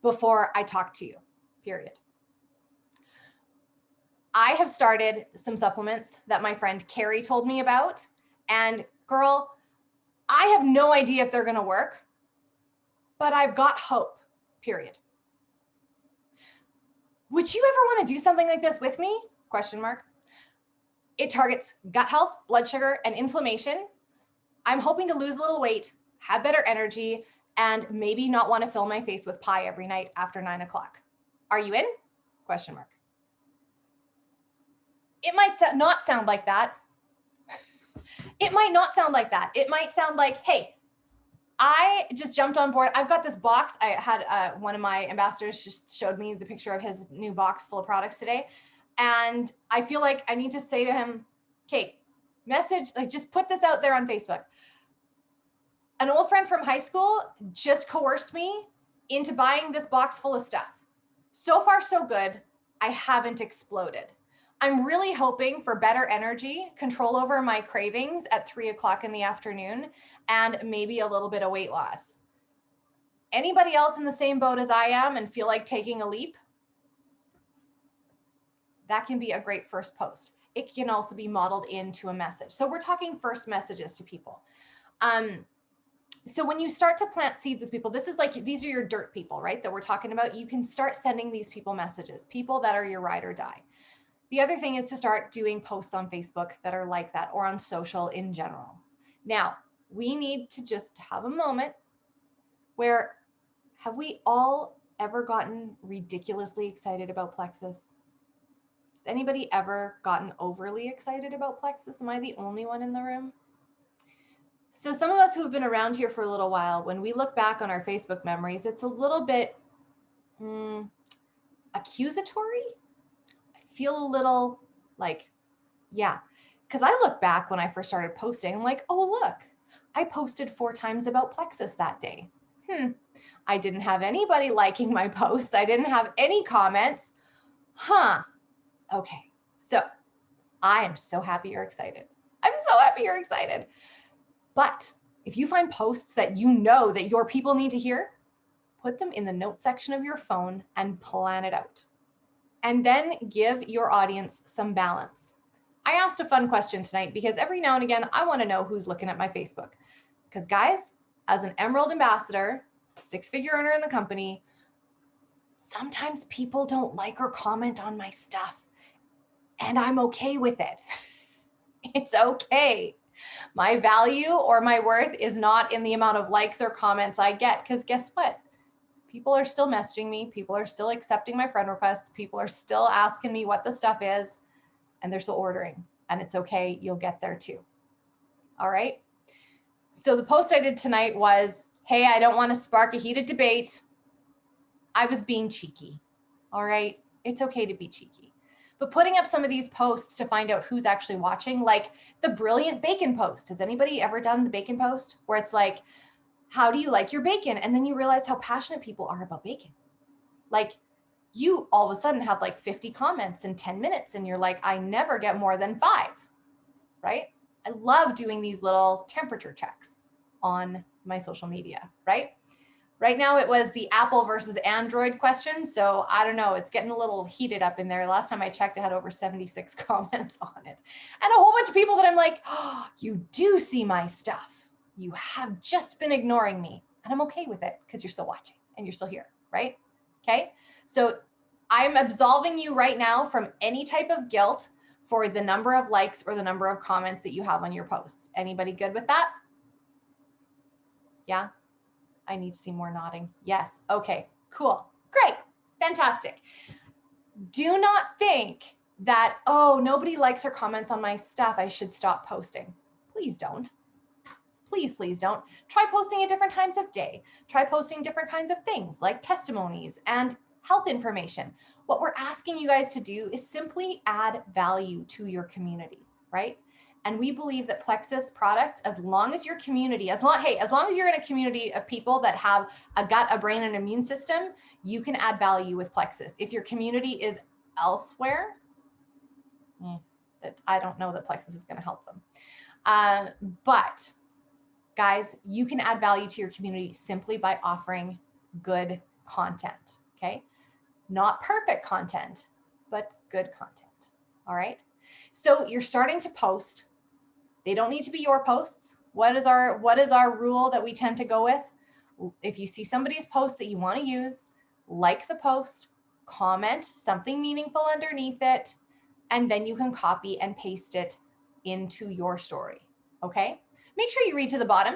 A: before I talk to you, period. I have started some supplements that my friend Carrie told me about, and girl, I have no idea if they're going to work, but I've got hope, period. Would you ever want to do something like this with me? Question mark. It targets gut health, blood sugar, and inflammation. I'm hoping to lose a little weight, have better energy, and maybe not want to fill my face with pie every night after 9 o'clock. Are you in? Question mark. It might not sound like that. It might not sound like that. It might sound like, hey, I just jumped on board. I've got this box. I had one of my ambassadors just showed me the picture of his new box full of products today. And I feel like I need to say to him, okay, message, like just put this out there on Facebook. An old friend from high school just coerced me into buying this box full of stuff. So far, so good. I haven't exploded. I'm really hoping for better energy, control over my cravings at 3 o'clock in the afternoon, and maybe a little bit of weight loss. Anybody else in the same boat as I am and feel like taking a leap? That can be a great first post. It can also be modeled into a message. So we're talking first messages to people. So when you start to plant seeds with people, this is like, these are your dirt people, right? That we're talking about. You can start sending these people messages, people that are your ride or die. The other thing is to start doing posts on Facebook that are like that, or on social in general. Now, we need to just have a moment where, have we all ever gotten ridiculously excited about Plexus? Has anybody ever gotten overly excited about Plexus? Am I the only one in the room? So some of us who have been around here for a little while, when we look back on our Facebook memories, it's a little bit accusatory. Feel a little like, yeah, because I look back when I first started posting, I'm like, oh, look, I posted 4 times about Plexus that day. I didn't have anybody liking my posts. I didn't have any comments. Okay, so I am so happy you're excited. I'm so happy you're excited. But if you find posts that you know that your people need to hear, put them in the notes section of your phone and plan it out. And then give your audience some balance. I asked a fun question tonight because every now and again, I want to know who's looking at my Facebook. Because guys, as an Emerald ambassador, 6-figure earner in the company, sometimes people don't like or comment on my stuff, and I'm okay with it. It's okay. My value or my worth is not in the amount of likes or comments I get, because guess what? People are still messaging me. People are still accepting my friend requests. People are still asking me what the stuff is, and they're still ordering, and it's okay. You'll get there too. All right. So the post I did tonight was, hey, I don't want to spark a heated debate. I was being cheeky. All right. It's okay to be cheeky. But putting up some of these posts to find out who's actually watching, like the brilliant bacon post. Has anybody ever done the bacon post where it's like, how do you like your bacon? And then you realize how passionate people are about bacon. Like you all of a sudden have like 50 comments in 10 minutes and you're like, I never get more than 5, right? I love doing these little temperature checks on my social media, right? Right now it was the Apple versus Android question. So I don't know, it's getting a little heated up in there. Last time I checked, it had over 76 comments on it. And a whole bunch of people that I'm like, oh, you do see my stuff. You have just been ignoring me. And I'm okay with it because you're still watching and you're still here, right? Okay. So I'm absolving you right now from any type of guilt for the number of likes or the number of comments that you have on your posts. Anybody good with that? Yeah. I need to see more nodding. Yes. Okay, cool. Great. Fantastic. Do not think that, oh, nobody likes or comments on my stuff, I should stop posting. Please don't. Please, please don't. Try posting at different times of day. Try posting different kinds of things like testimonies and health information. What we're asking you guys to do is simply add value to your community, right? And we believe that Plexus products, as long as your community, as long as you're in a community of people that have a gut, a brain, and immune system, you can add value with Plexus. If your community is elsewhere, I don't know that Plexus is going to help them. But guys, you can add value to your community simply by offering good content, okay? Not perfect content, but good content, all right? So you're starting to post. They don't need to be your posts. What is our rule that we tend to go with? If you see somebody's post that you want to use, like the post, comment something meaningful underneath it, and then you can copy and paste it into your story, okay? Make sure you read to the bottom.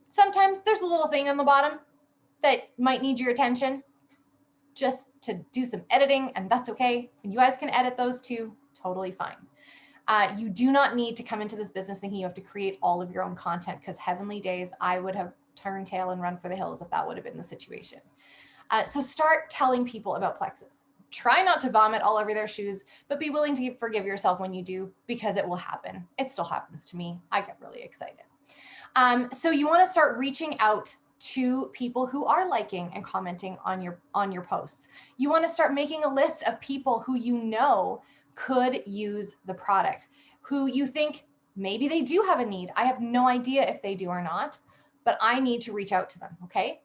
A: Sometimes there's a little thing on the bottom that might need your attention just to do some editing, and that's okay. And you guys can edit those too, totally fine. You do not need to come into this business thinking you have to create all of your own content, because heavenly days, I would have turned tail and run for the hills if that would have been the situation. So start telling people about Plexus. Try not to vomit all over their shoes, but be willing to forgive yourself when you do, because it will happen. It still happens to me. I get really excited. So you want to start reaching out to people who are liking and commenting on your posts. You want to start making a list of people who you know could use the product, who you think maybe they do have a need. I have no idea if they do or not, but I need to reach out to them, okay?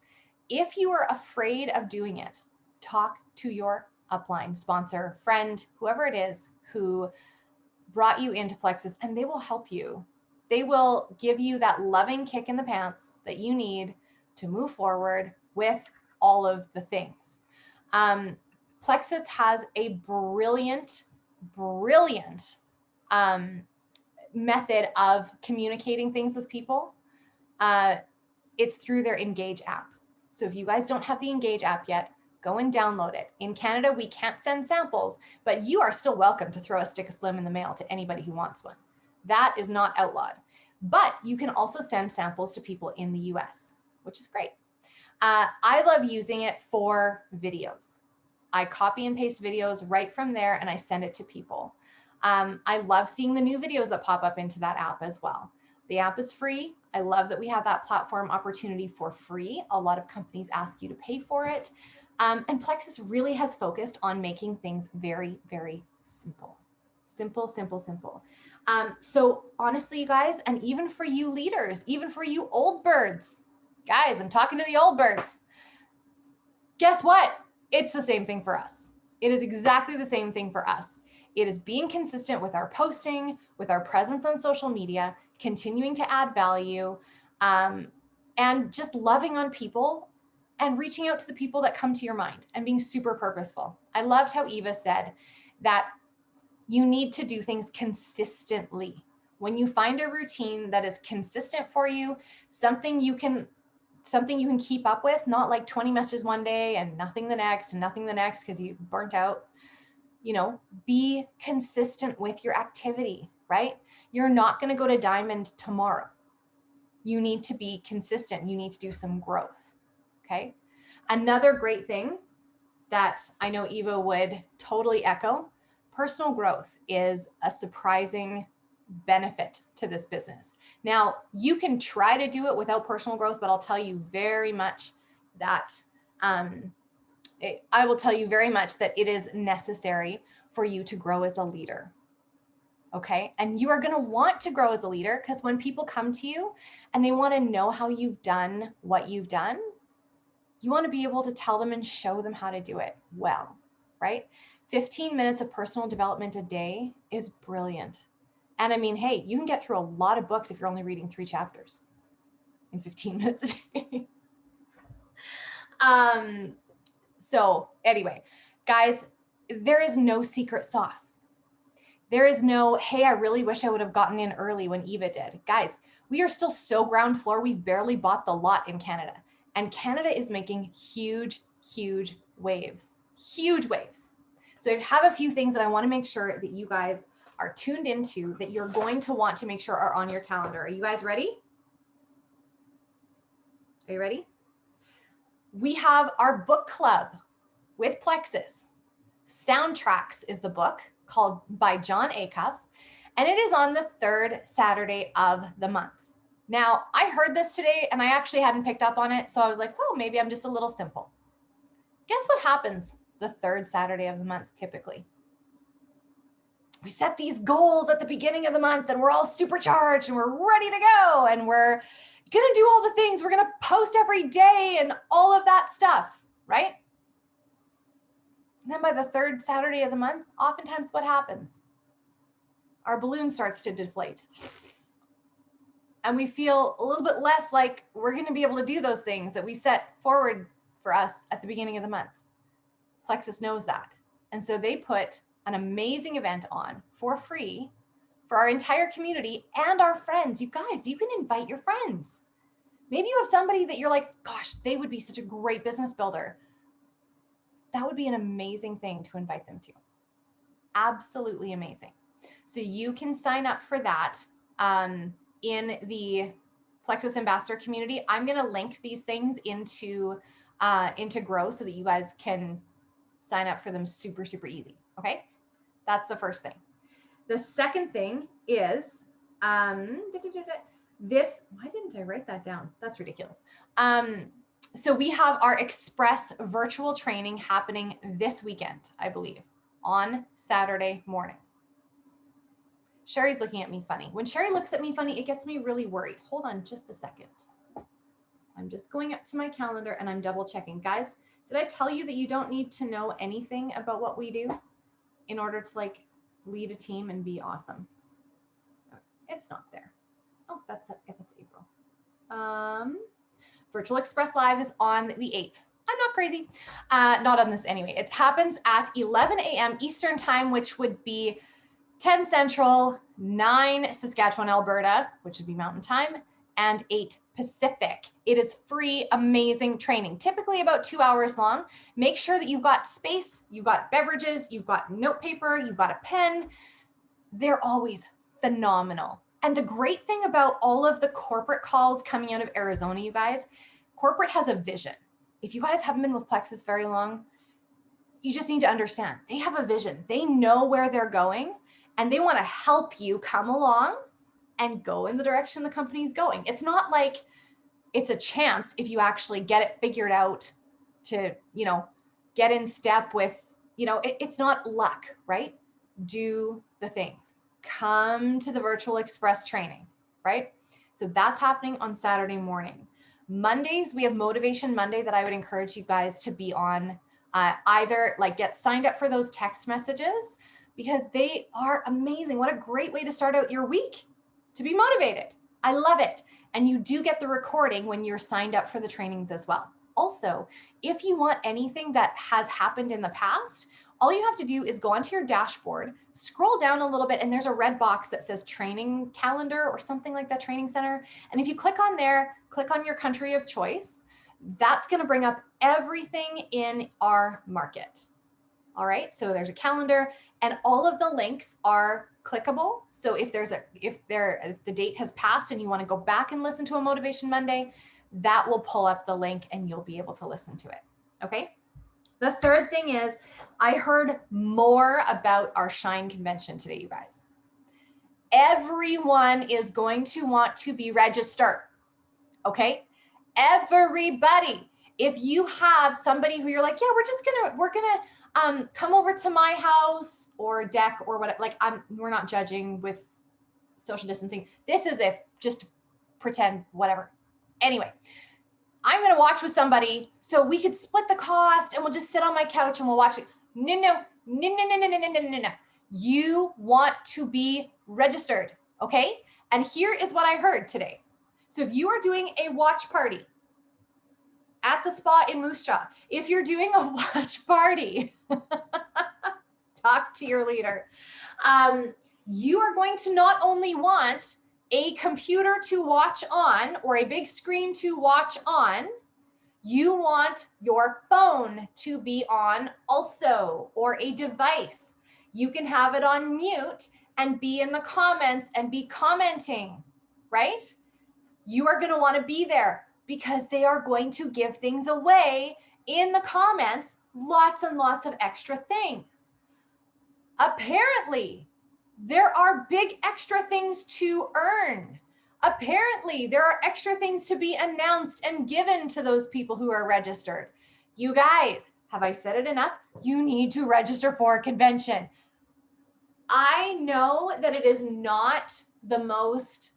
A: If you are afraid of doing it, talk to your upline, sponsor, friend, whoever it is who brought you into Plexus, and they will help you. They will give you that loving kick in the pants that you need to move forward with all of the things. Plexus has a brilliant method of communicating things with people. It's through their Engage app. So if you guys don't have the Engage app yet, go and download it. In Canada, we can't send samples, but you are still welcome to throw a stick of Slim in the mail to anybody who wants one. That is not outlawed. But you can also send samples to people in the US, which is great. I love using it for videos. I copy and paste videos right from there and I send it to people. I love seeing the new videos that pop up into that app as well. The app is free. I love that we have that platform opportunity for free. A lot of companies ask you to pay for it. And Plexus really has focused on making things very, very simple. Simple, simple, simple. So honestly, you guys, and even for you leaders, even for you old birds, guys, I'm talking to the old birds. Guess what? It's the same thing for us. It is exactly the same thing for us. It is being consistent with our posting, with our presence on social media, continuing to add value, and just loving on people and reaching out to the people that come to your mind and being super purposeful. I loved how Eva said that you need to do things consistently. When you find a routine that is consistent for you, something you can keep up with, not like 20 messages one day and nothing the next and nothing the next because you burnt out. Be consistent with your activity, right? You're not going to go to Diamond tomorrow. You need to be consistent. You need to do some growth. Okay. Another great thing that I know Eva would totally echo, personal growth is a surprising benefit to this business. Now, you can try to do it without personal growth, but I'll tell you very much that I will tell you very much that it is necessary for you to grow as a leader. Okay. And you are going to want to grow as a leader because when people come to you and they want to know how you've done what you've done, you want to be able to tell them and show them how to do it well, right? 15 minutes of personal development a day is brilliant. And I mean, hey, you can get through a lot of books if you're only reading 3 chapters in 15 minutes a day. So anyway, guys, there is no secret sauce. There is no, hey, I really wish I would have gotten in early when Eva did. Guys, we are still so ground floor. We've barely bought the lot in Canada. And Canada is making huge, huge waves, huge waves. So I have a few things that I want to make sure that you guys are tuned into, that you're going to want to make sure are on your calendar. Are you guys ready? Are you ready? We have our book club with Plexus. Soundtracks is the book called by John Acuff, and it is on the 3rd Saturday of the month. Now, I heard this today and I actually hadn't picked up on it, so I was like, oh, maybe I'm just a little simple. Guess what happens the 3rd Saturday of the month typically? We set these goals at the beginning of the month and we're all supercharged and we're ready to go and we're gonna do all the things. We're gonna post every day and all of that stuff, right? And then by the 3rd Saturday of the month, oftentimes what happens? Our balloon starts to deflate. And we feel a little bit less like we're going to be able to do those things that we set forward for us at the beginning of the month. Plexus knows that. And so they put an amazing event on for free for our entire community and our friends. You guys, you can invite your friends. Maybe you have somebody that you're like, gosh, they would be such a great business builder. That would be an amazing thing to invite them to. Absolutely amazing. So you can sign up for that in the Plexus Ambassador community. I'm going to link these things into Grow so that you guys can sign up for them super, super easy. Okay. That's the first thing. The second thing is this. Why didn't I write that down? That's ridiculous. So we have our Express virtual training happening this weekend, I believe, on Saturday morning. Sherry's looking at me funny. When Sherry looks at me funny, it gets me really worried. Hold on just a second. I'm just going up to my calendar and I'm double checking. Guys, did I tell you that you don't need to know anything about what we do in order to like lead a team and be awesome? It's not there. Oh, that's April. Virtual Express Live is on the 8th. I'm not crazy. Not on this anyway. It happens at 11 a.m. Eastern time, which would be 10 Central, 9 Saskatchewan, Alberta, which would be Mountain Time, and 8 Pacific. It is free, amazing training, typically about 2 hours long. Make sure that you've got space, you've got beverages, you've got note paper, you've got a pen. They're always phenomenal. And the great thing about all of the corporate calls coming out of Arizona, you guys, corporate has a vision. If you guys haven't been with Plexus very long, you just need to understand they have a vision. They know where they're going and they want to help you come along and go in the direction the company's going. It's not like it's a chance if you actually get it figured out to, get in step with, it's not luck, right? Do the things. Come to the Virtual Express training, right? So that's happening on Saturday morning. Mondays, we have Motivation Monday that I would encourage you guys to be on. Either like get signed up for those text messages because they are amazing. What a great way to start out your week to be motivated. I love it. And you do get the recording when you're signed up for the trainings as well. Also, if you want anything that has happened in the past, all you have to do is go onto your dashboard, scroll down a little bit, and there's a red box that says training calendar or something like that, training center. And if you click on there, click on your country of choice, that's going to bring up everything in our market. All right, so there's a calendar and all of the links are clickable. So if the date has passed and you want to go back and listen to a Motivation Monday, that will pull up the link and you'll be able to listen to it. Okay. The third thing is I heard more about our Shine convention today, you guys. Everyone is going to want to be registered. Okay. Everybody. If you have somebody who you're like, yeah, we're gonna come over to my house or deck or what, like we're not judging with social distancing. This is if just pretend whatever. Anyway, I'm gonna watch with somebody so we could split the cost and we'll just sit on my couch and we'll watch it. No. You want to be registered, okay? And here is what I heard today. So if you are doing a watch party at the spa in Moose Jaw, if you're doing a watch party, talk to your leader. You are going to not only want a computer to watch on or a big screen to watch on, you want your phone to be on also, or a device. You can have it on mute and be in the comments and be commenting, right? You are going to want to be there because they are going to give things away in the comments, lots and lots of extra things. Apparently, there are big extra things to earn. Apparently, there are extra things to be announced and given to those people who are registered. You guys, have I said it enough? You need to register for a convention. I know that it is not the most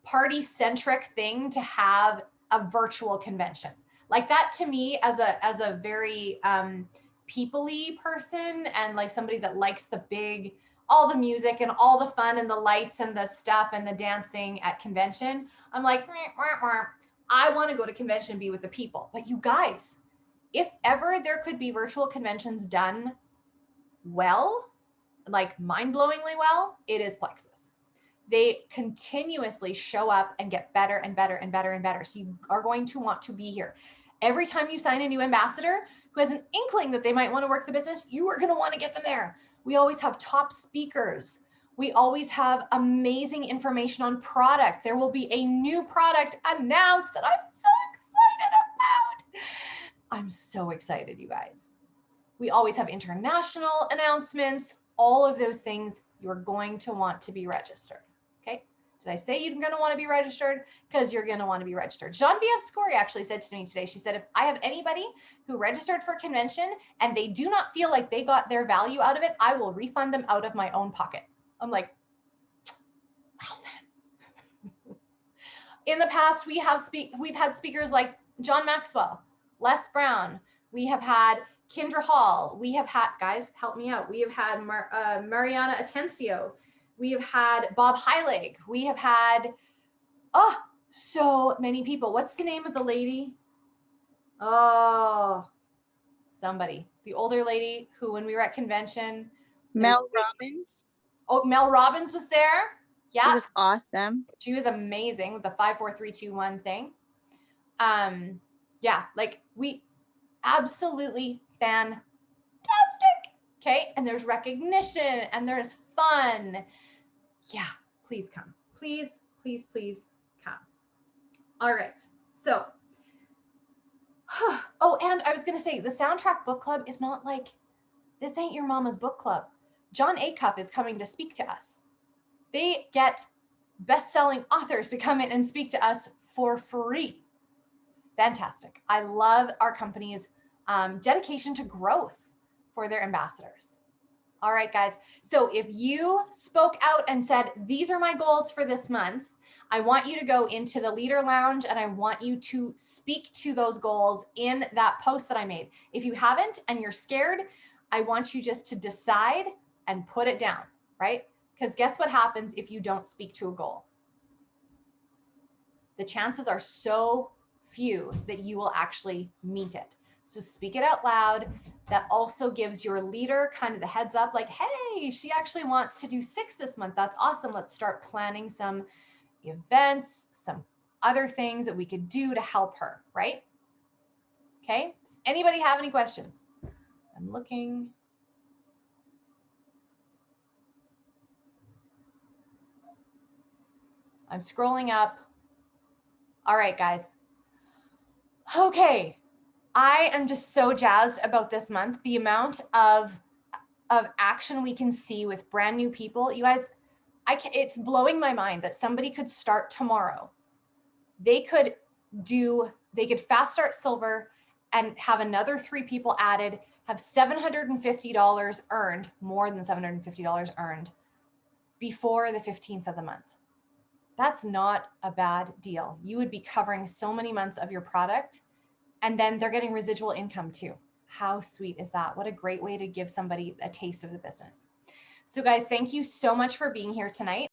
A: party-centric thing to have a virtual convention. Like that to me as a very people-y person and like somebody that likes all the music and all the fun and the lights and the stuff and the dancing at convention, I'm like, I want to go to convention and be with the people. But you guys, if ever there could be virtual conventions done well, like mind-blowingly well, it is Plexus. They continuously show up and get better and better and better and better. So you are going to want to be here. Every time you sign a new ambassador who has an inkling that they might want to work the business, you are going to want to get them there. We always have top speakers. We always have amazing information on product. There will be a new product announced that I'm so excited about. I'm so excited, you guys. We always have international announcements, all of those things. You're going to want to be registered. Okay. Did I say you're going to want to be registered? Because you're going to want to be registered. Genevieve Scory actually said to me today, she said, if I have anybody who registered for convention and they do not feel like they got their value out of it, I will refund them out of my own pocket. I'm like, well then. In the past, we've had speakers like John Maxwell, Les Brown. We have had Kendra Hall. We have had, guys, help me out. We have had Mariana Atencio. We have had Bob Heilig. We have had, so many people. What's the name of the lady? Oh, somebody. The older lady who, when we were at convention.
E: Mel Robbins.
A: Oh, Mel Robbins was there. Yeah.
E: She was awesome.
A: She was amazing with the 5, 4, 3, 2, 1 thing. Yeah, like we absolutely fantastic. Okay. And there's recognition and there's fun. Yeah, please come. Please, please, please come. All right. So, oh, and I was going to say the Soundtrack Book Club is not like, this ain't your mama's book club. John Acuff is coming to speak to us. They get best-selling authors to come in and speak to us for free. Fantastic. I love our company's dedication to growth for their ambassadors. All right, guys. So if you spoke out and said, these are my goals for this month, I want you to go into the leader lounge and I want you to speak to those goals in that post that I made. If you haven't and you're scared, I want you just to decide and put it down, right? Because guess what happens if you don't speak to a goal? The chances are so few that you will actually meet it. So speak it out loud. That also gives your leader kind of the heads up, like, hey, she actually wants to do 6 this month. That's awesome. Let's start planning some events, some other things that we could do to help her, right? Okay. Does anybody have any questions? I'm looking. I'm scrolling up. All right, guys. Okay. I am just so jazzed about this month. The amount of action we can see with brand new people. You guys, it's blowing my mind that somebody could start tomorrow. They could fast start silver and have another 3 people added, have $750 earned, more than $750 earned before the 15th of the month. That's not a bad deal. You would be covering so many months of your product, and then they're getting residual income too. How sweet is that? What a great way to give somebody a taste of the business. So guys, thank you so much for being here tonight.